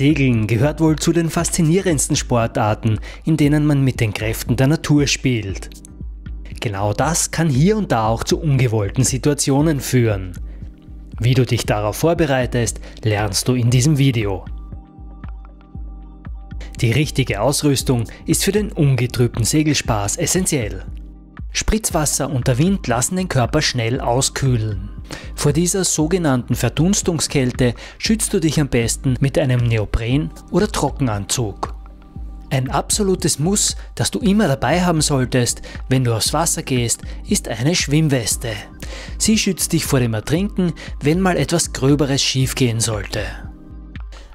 Segeln gehört wohl zu den faszinierendsten Sportarten, in denen man mit den Kräften der Natur spielt. Genau das kann hier und da auch zu ungewollten Situationen führen. Wie du dich darauf vorbereitest, lernst du in diesem Video. Die richtige Ausrüstung ist für den ungetrübten Segelspaß essentiell. Spritzwasser und der Wind lassen den Körper schnell auskühlen. Vor dieser sogenannten Verdunstungskälte schützt du dich am besten mit einem Neopren- oder Trockenanzug. Ein absolutes Muss, das du immer dabei haben solltest, wenn du aufs Wasser gehst, ist eine Schwimmweste. Sie schützt dich vor dem Ertrinken, wenn mal etwas Gröberes schiefgehen sollte.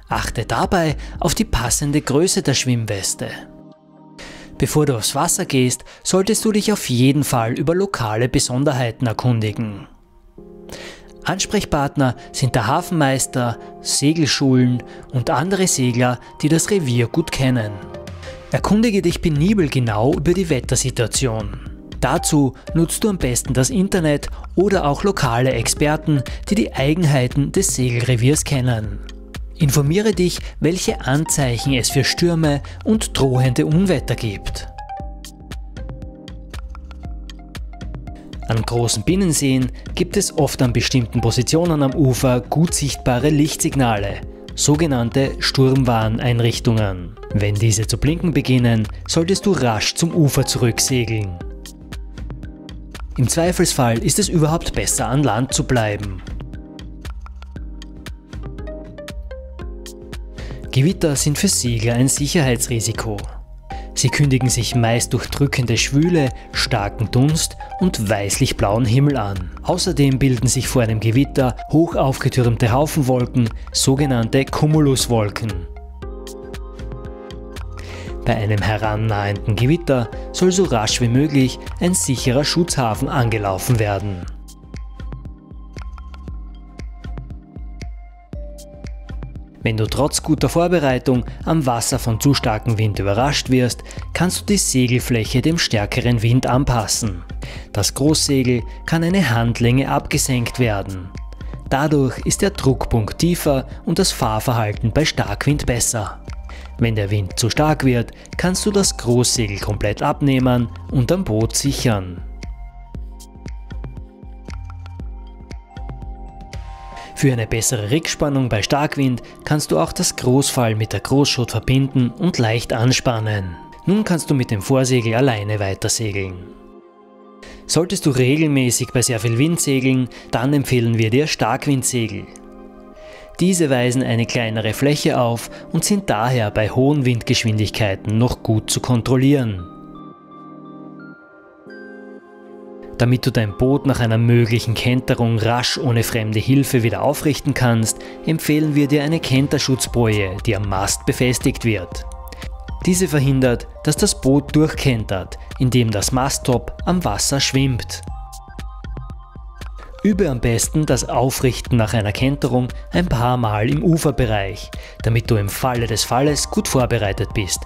Achte dabei auf die passende Größe der Schwimmweste. Bevor du aufs Wasser gehst, solltest du dich auf jeden Fall über lokale Besonderheiten erkundigen. Ansprechpartner sind der Hafenmeister, Segelschulen und andere Segler, die das Revier gut kennen. Erkundige dich penibel genau über die Wettersituation. Dazu nutzt du am besten das Internet oder auch lokale Experten, die die Eigenheiten des Segelreviers kennen. Informiere dich, welche Anzeichen es für Stürme und drohende Unwetter gibt. An großen Binnenseen gibt es oft an bestimmten Positionen am Ufer gut sichtbare Lichtsignale, sogenannte Sturmwarneinrichtungen. Wenn diese zu blinken beginnen, solltest du rasch zum Ufer zurücksegeln. Im Zweifelsfall ist es überhaupt besser, an Land zu bleiben. Gewitter sind für Segler ein Sicherheitsrisiko. Sie kündigen sich meist durch drückende Schwüle, starken Dunst und weißlich-blauen Himmel an. Außerdem bilden sich vor einem Gewitter hoch aufgetürmte Haufenwolken, sogenannte Cumuluswolken. Bei einem herannahenden Gewitter soll so rasch wie möglich ein sicherer Schutzhafen angelaufen werden. Wenn du trotz guter Vorbereitung am Wasser von zu starkem Wind überrascht wirst, kannst du die Segelfläche dem stärkeren Wind anpassen. Das Großsegel kann eine Handlänge abgesenkt werden. Dadurch ist der Druckpunkt tiefer und das Fahrverhalten bei Starkwind besser. Wenn der Wind zu stark wird, kannst du das Großsegel komplett abnehmen und am Boot sichern. Für eine bessere Rückspannung bei Starkwind kannst du auch das Großfall mit der Großschot verbinden und leicht anspannen. Nun kannst du mit dem Vorsegel alleine weitersegeln. Solltest du regelmäßig bei sehr viel Wind segeln, dann empfehlen wir dir Starkwindsegel. Diese weisen eine kleinere Fläche auf und sind daher bei hohen Windgeschwindigkeiten noch gut zu kontrollieren. Damit du dein Boot nach einer möglichen Kenterung rasch ohne fremde Hilfe wieder aufrichten kannst, empfehlen wir dir eine Kenterschutzboje, die am Mast befestigt wird. Diese verhindert, dass das Boot durchkentert, indem das Masttop am Wasser schwimmt. Übe am besten das Aufrichten nach einer Kenterung ein paar Mal im Uferbereich, damit du im Falle des Falles gut vorbereitet bist.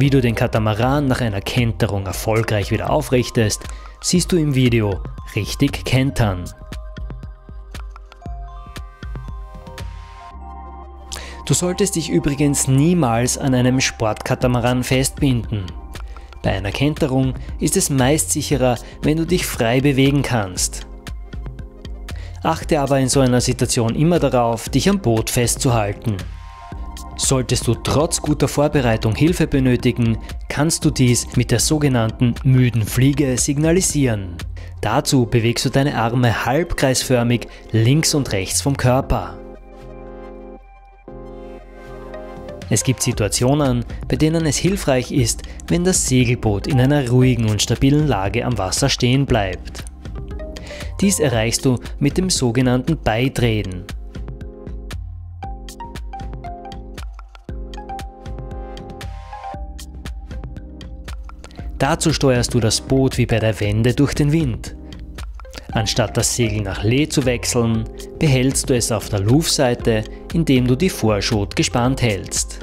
Wie du den Katamaran nach einer Kenterung erfolgreich wieder aufrichtest, siehst du im Video Richtig kentern. Du solltest dich übrigens niemals an einem Sportkatamaran festbinden. Bei einer Kenterung ist es meist sicherer, wenn du dich frei bewegen kannst. Achte aber in so einer Situation immer darauf, dich am Boot festzuhalten. Solltest du trotz guter Vorbereitung Hilfe benötigen, kannst du dies mit der sogenannten müden Fliege signalisieren. Dazu bewegst du deine Arme halbkreisförmig links und rechts vom Körper. Es gibt Situationen, bei denen es hilfreich ist, wenn das Segelboot in einer ruhigen und stabilen Lage am Wasser stehen bleibt. Dies erreichst du mit dem sogenannten Beidrehen. Dazu steuerst du das Boot wie bei der Wende durch den Wind. Anstatt das Segel nach Lee zu wechseln, behältst du es auf der Luffseite, indem du die Vorschot gespannt hältst.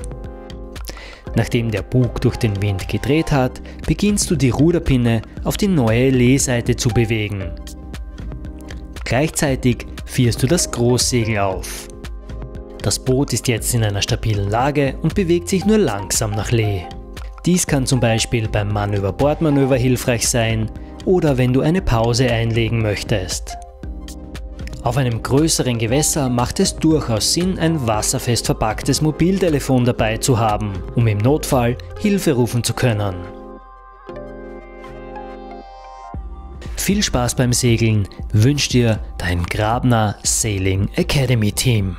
Nachdem der Bug durch den Wind gedreht hat, beginnst du die Ruderpinne auf die neue Lee-Seite zu bewegen. Gleichzeitig fährst du das Großsegel auf. Das Boot ist jetzt in einer stabilen Lage und bewegt sich nur langsam nach Lee. Dies kann zum Beispiel beim Mann-über-Bord-Manöver hilfreich sein oder wenn du eine Pause einlegen möchtest. Auf einem größeren Gewässer macht es durchaus Sinn, ein wasserfest verpacktes Mobiltelefon dabei zu haben, um im Notfall Hilfe rufen zu können. Viel Spaß beim Segeln wünscht dir dein Grabner Sailing Academy Team.